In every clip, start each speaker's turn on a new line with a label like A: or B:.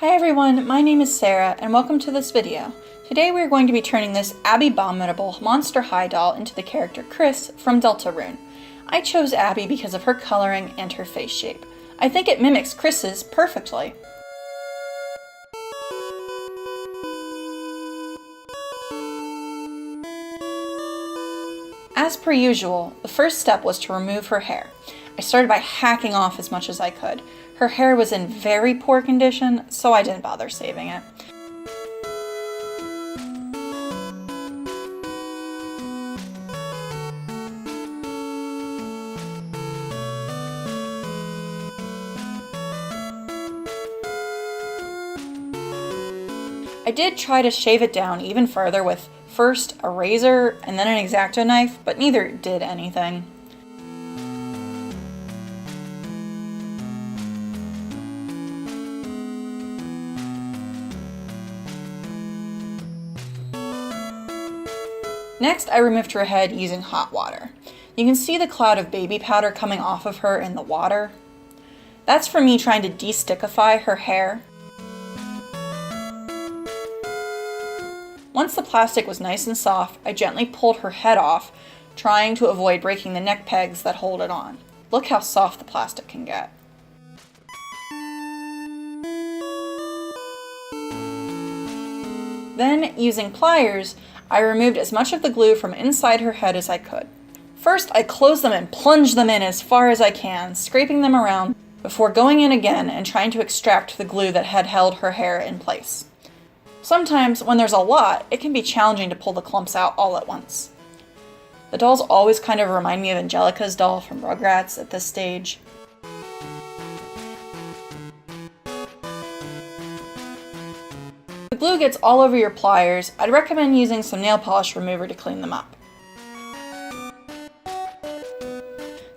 A: Hi everyone, my name is Sarah and welcome to this video. Today we are going to be turning this Abominable Monster High doll into the character Kris from Deltarune. I chose Abby because of her coloring and her face shape. I think it mimics Kris's perfectly. As per usual, the first step was to remove her hair. I started by hacking off as much as I could. Her hair was in very poor condition, so I didn't bother saving it. I did try to shave it down even further with first a razor and then an X-Acto knife, but neither did anything. Next, I removed her head using hot water. You can see the cloud of baby powder coming off of her in the water. That's from me trying to de-stickify her hair. Once the plastic was nice and soft, I gently pulled her head off, trying to avoid breaking the neck pegs that hold it on. Look how soft the plastic can get. Then, using pliers, I removed as much of the glue from inside her head as I could. First, I closed them and plunged them in as far as I can, scraping them around before going in again and trying to extract the glue that had held her hair in place. Sometimes, when there's a lot, it can be challenging to pull the clumps out all at once. The dolls always kind of remind me of Angelica's doll from Rugrats at this stage. If the glue gets all over your pliers, I'd recommend using some nail polish remover to clean them up.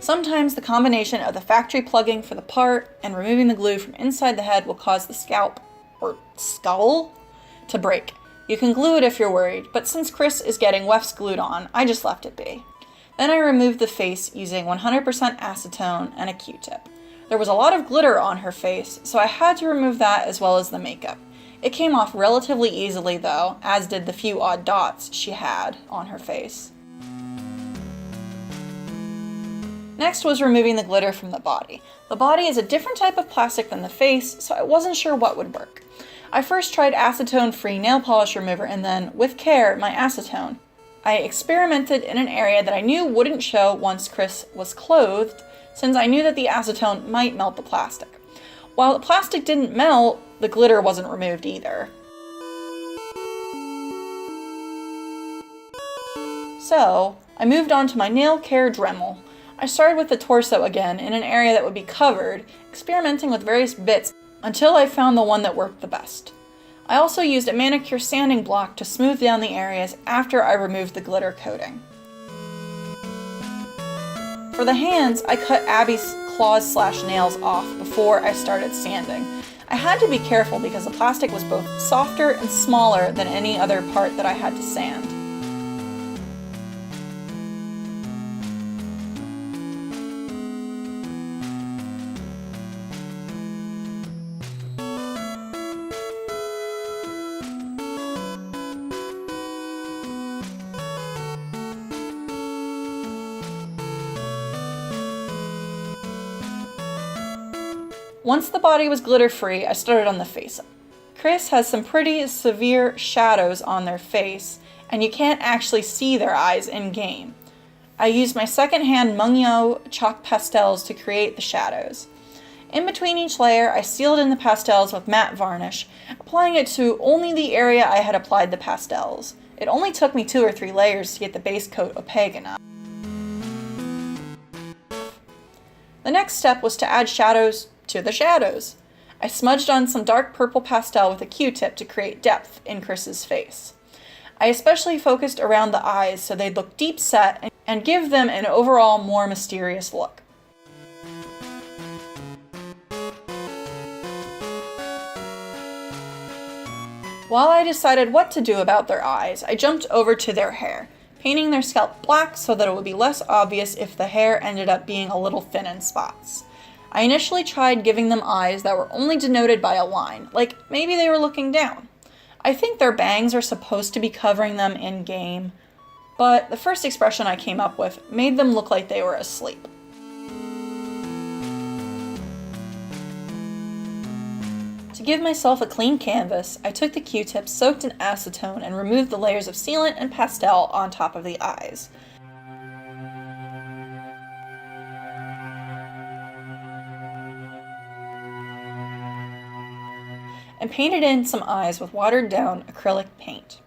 A: Sometimes the combination of the factory plugging for the part and removing the glue from inside the head will cause the scalp, or skull, to break. You can glue it if you're worried, but since Kris is getting wefts glued on, I just left it be. Then I removed the face using 100% acetone and a Q-tip. There was a lot of glitter on her face, so I had to remove that as well as the makeup. It came off relatively easily though, as did the few odd dots she had on her face. Next was removing the glitter from the body. The body is a different type of plastic than the face, so I wasn't sure what would work. I first tried acetone-free nail polish remover and then, with care, my acetone. I experimented in an area that I knew wouldn't show once Kris was clothed, since I knew that the acetone might melt the plastic. While the plastic didn't melt, the glitter wasn't removed either. So, I moved on to my nail care Dremel. I started with the torso again in an area that would be covered, experimenting with various bits until I found the one that worked the best. I also used a manicure sanding block to smooth down the areas after I removed the glitter coating. For the hands, I cut Abby's claws/nails off before I started sanding. I had to be careful because the plastic was both softer and smaller than any other part that I had to sand. Once the body was glitter-free, I started on the face. Kris has some pretty severe shadows on their face, and you can't actually see their eyes in-game. I used my second-hand Mungyo chalk pastels to create the shadows. In between each layer, I sealed in the pastels with matte varnish, applying it to only the area I had applied the pastels. It only took me 2 or 3 layers to get the base coat opaque enough. The next step was to add shadows to the shadows. I smudged on some dark purple pastel with a Q-tip to create depth in Kris's face. I especially focused around the eyes so they'd look deep set and give them an overall more mysterious look. While I decided what to do about their eyes, I jumped over to their hair, painting their scalp black so that it would be less obvious if the hair ended up being a little thin in spots. I initially tried giving them eyes that were only denoted by a line, like maybe they were looking down. I think their bangs are supposed to be covering them in-game, but the first expression I came up with made them look like they were asleep. To give myself a clean canvas, I took the Q-tip soaked in acetone and removed the layers of sealant and pastel on top of the eyes. And painted in some eyes with watered down acrylic paint.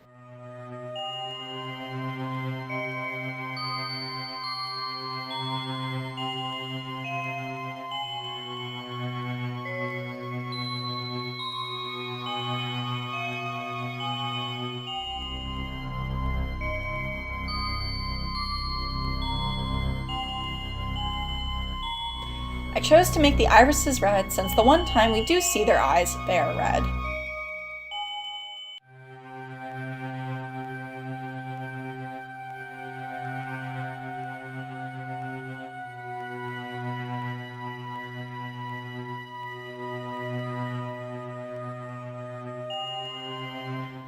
A: I chose to make the irises red since the one time we do see their eyes, they are red.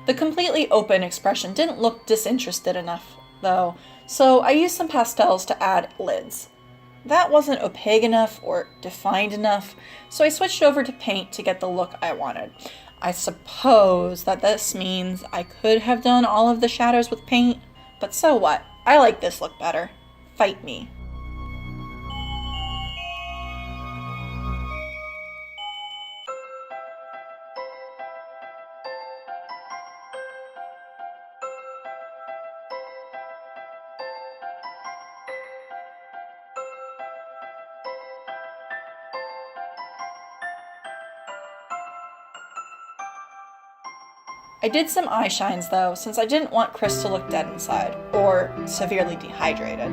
A: The completely open expression didn't look disinterested enough, though, so I used some pastels to add lids. That wasn't opaque enough or defined enough, so I switched over to paint to get the look I wanted. I suppose that this means I could have done all of the shadows with paint, but so what? I like this look better. Fight me. I did some eye shines though, since I didn't want Kris to look dead inside, or severely dehydrated.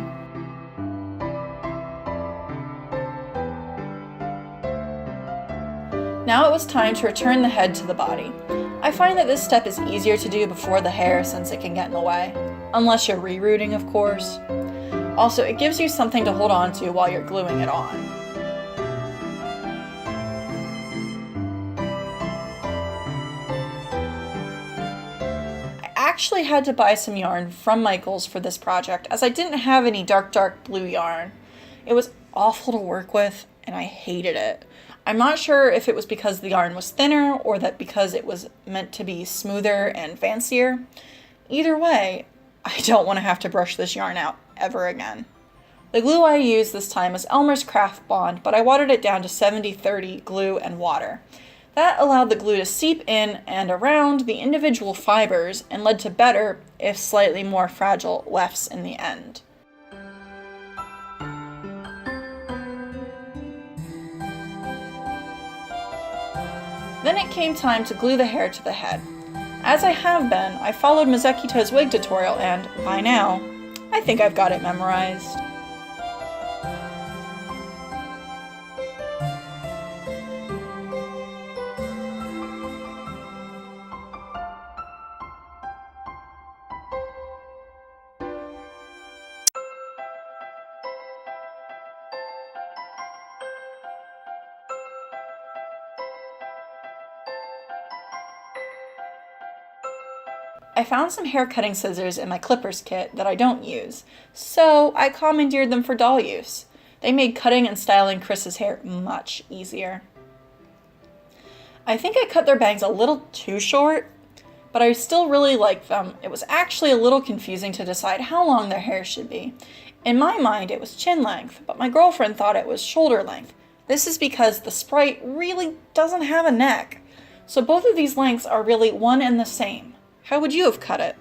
A: Now it was time to return the head to the body. I find that this step is easier to do before the hair since it can get in the way. Unless you're rerouting, of course. Also, it gives you something to hold on to while you're gluing it on. I actually had to buy some yarn from Michaels for this project as I didn't have any dark blue yarn. It was awful to work with and I hated it. I'm not sure if it was because the yarn was thinner or that because it was meant to be smoother and fancier. Either way, I don't want to have to brush this yarn out ever again. The glue I used this time was Elmer's Craft Bond, but I watered it down to 70-30 glue and water. That allowed the glue to seep in and around the individual fibers and led to better, if slightly more fragile, wefts in the end. Then it came time to glue the hair to the head. As I have been, I followed Mazekito's wig tutorial and, by now, I think I've got it memorized. I found some hair cutting scissors in my clippers kit that I don't use, so I commandeered them for doll use. They made cutting and styling Kris's hair much easier. I think I cut their bangs a little too short, but I still really like them. It was actually a little confusing to decide how long their hair should be. In my mind, it was chin length, but my girlfriend thought it was shoulder length. This is because the sprite really doesn't have a neck, so both of these lengths are really one and the same. How would you have cut it?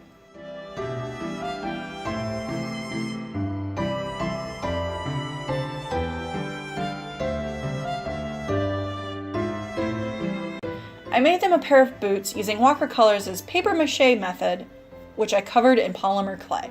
A: I made them a pair of boots using watercolors' papier-mâché method, which I covered in polymer clay.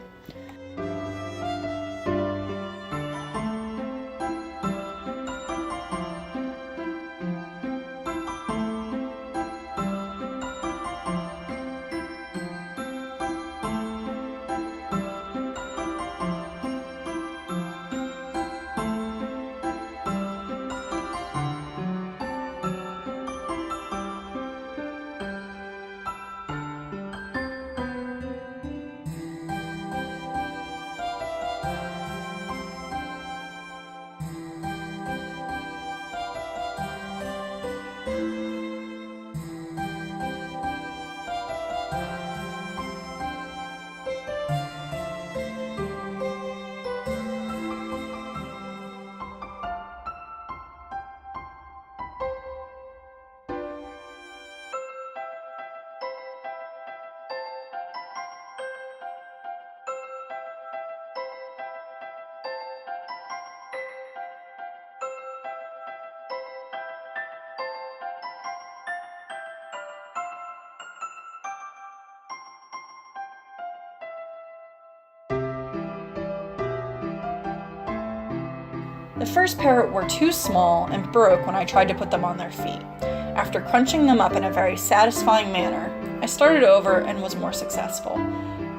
A: The first pair were too small and broke when I tried to put them on their feet. After crunching them up in a very satisfying manner, I started over and was more successful.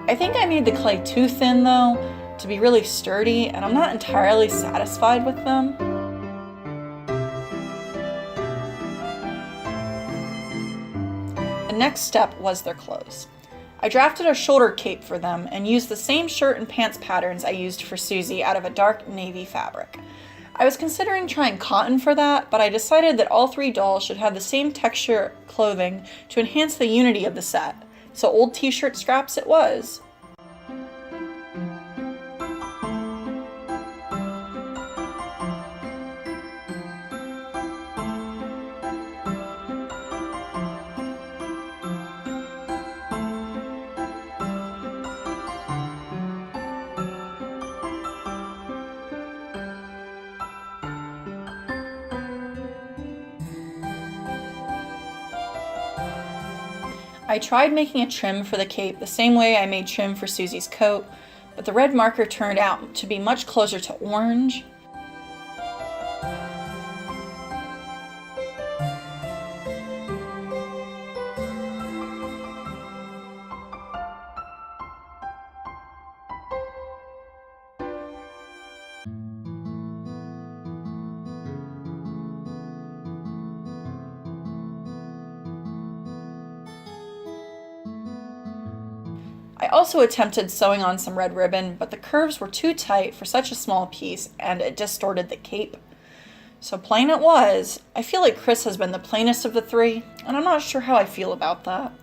A: I think I made the clay too thin though, to be really sturdy, and I'm not entirely satisfied with them. The next step was their clothes. I drafted a shoulder cape for them and used the same shirt and pants patterns I used for Susie out of a dark navy fabric. I was considering trying cotton for that, but I decided that all 3 dolls should have the same texture clothing to enhance the unity of the set, so old t-shirt scraps it was. I tried making a trim for the cape the same way I made trim for Susie's coat, but the red marker turned out to be much closer to orange. I also attempted sewing on some red ribbon, but the curves were too tight for such a small piece and it distorted the cape. So plain it was. I feel like Kris has been the plainest of the 3, and I'm not sure how I feel about that.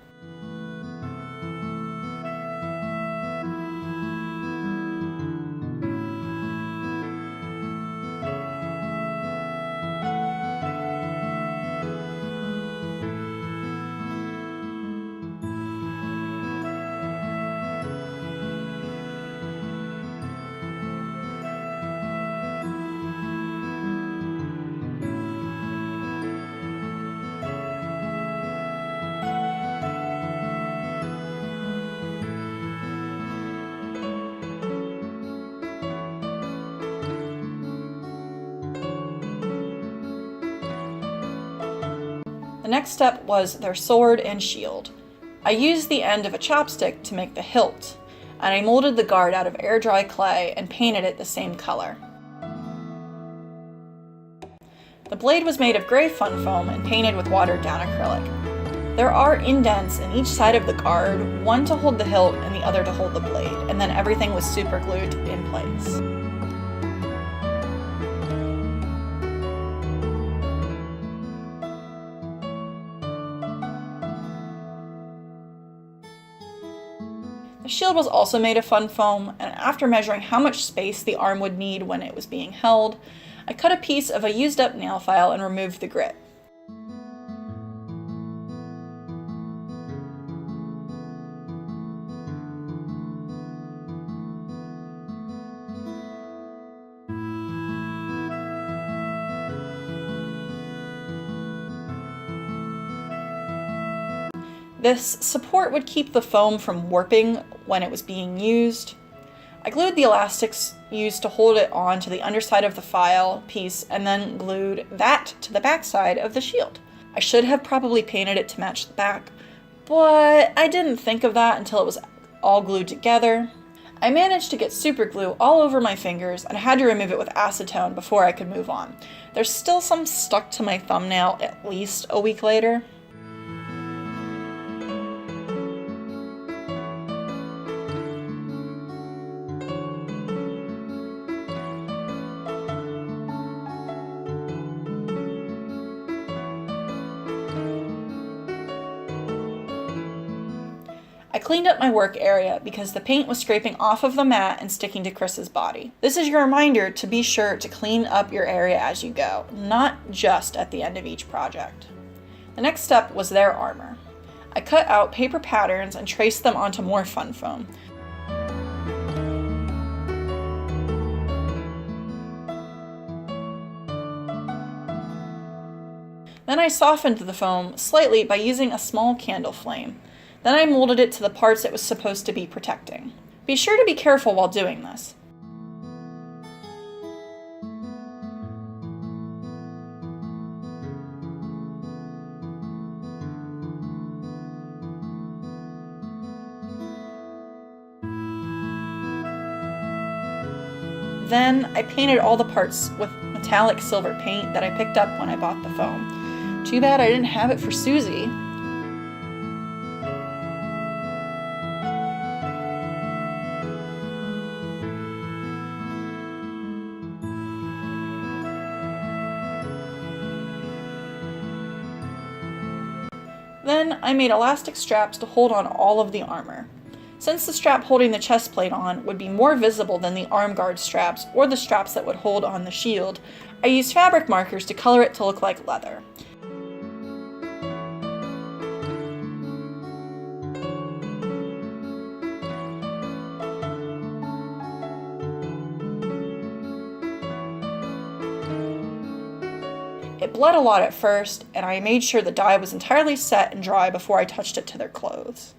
A: The next step was their sword and shield. I used the end of a chopstick to make the hilt, and I molded the guard out of air-dry clay and painted it the same color. The blade was made of gray fun foam and painted with watered-down acrylic. There are indents in each side of the guard, one to hold the hilt and the other to hold the blade, and then everything was super glued in place. The shield was also made of fun foam, and after measuring how much space the arm would need when it was being held, I cut a piece of a used-up nail file and removed the grit. This support would keep the foam from warping when it was being used. I glued the elastics used to hold it on to the underside of the file piece and then glued that to the back side of the shield. I should have probably painted it to match the back, but I didn't think of that until it was all glued together. I managed to get super glue all over my fingers and had to remove it with acetone before I could move on. There's still some stuck to my thumbnail at least a week later. I cleaned up my work area because the paint was scraping off of the mat and sticking to Kris's body. This is your reminder to be sure to clean up your area as you go, not just at the end of each project. The next step was their armor. I cut out paper patterns and traced them onto more fun foam. Then I softened the foam slightly by using a small candle flame. Then I molded it to the parts it was supposed to be protecting. Be sure to be careful while doing this. Then I painted all the parts with metallic silver paint that I picked up when I bought the foam. Too bad I didn't have it for Susie. Then I made elastic straps to hold on all of the armor. Since the strap holding the chest plate on would be more visible than the arm guard straps or the straps that would hold on the shield, I used fabric markers to color it to look like leather. It bled a lot at first, and I made sure the dye was entirely set and dry before I touched it to their clothes.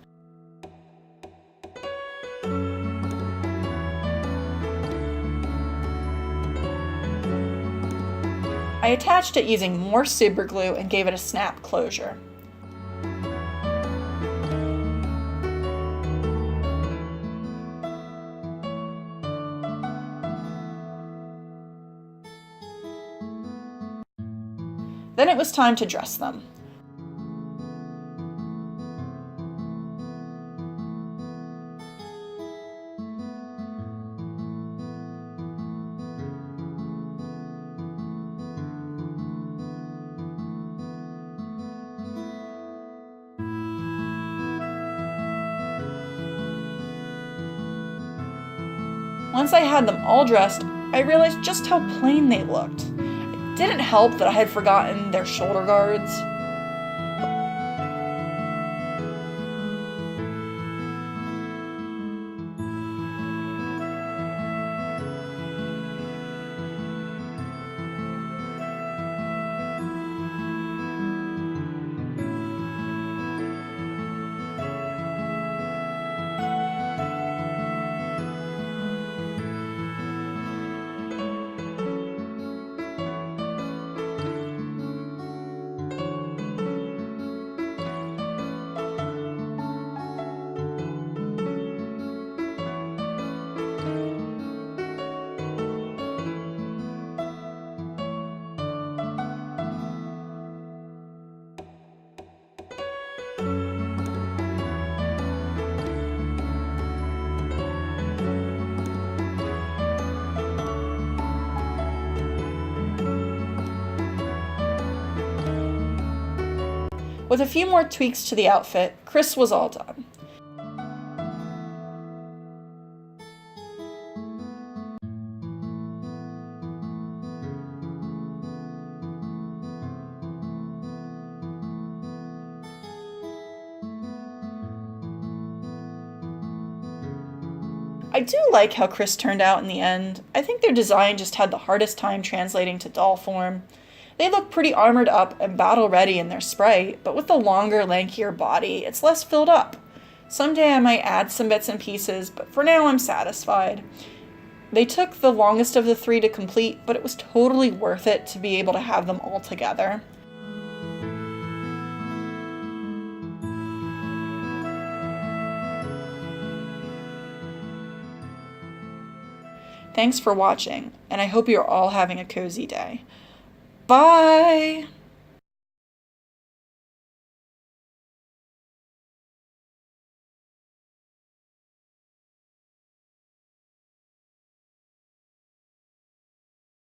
A: I attached it using more super glue and gave it a snap closure. Then it was time to dress them. Once I had them all dressed, I realized just how plain they looked. It didn't help that I had forgotten their shoulder guards. With a few more tweaks to the outfit, Kris was all done. I do like how Kris turned out in the end. I think their design just had the hardest time translating to doll form. They look pretty armored up and battle ready in their sprite, but with the longer, lankier body, it's less filled up. Someday I might add some bits and pieces, but for now I'm satisfied. They took the longest of the 3 to complete, but it was totally worth it to be able to have them all together. Thanks for watching, and I hope you're all having a cozy day. Bye!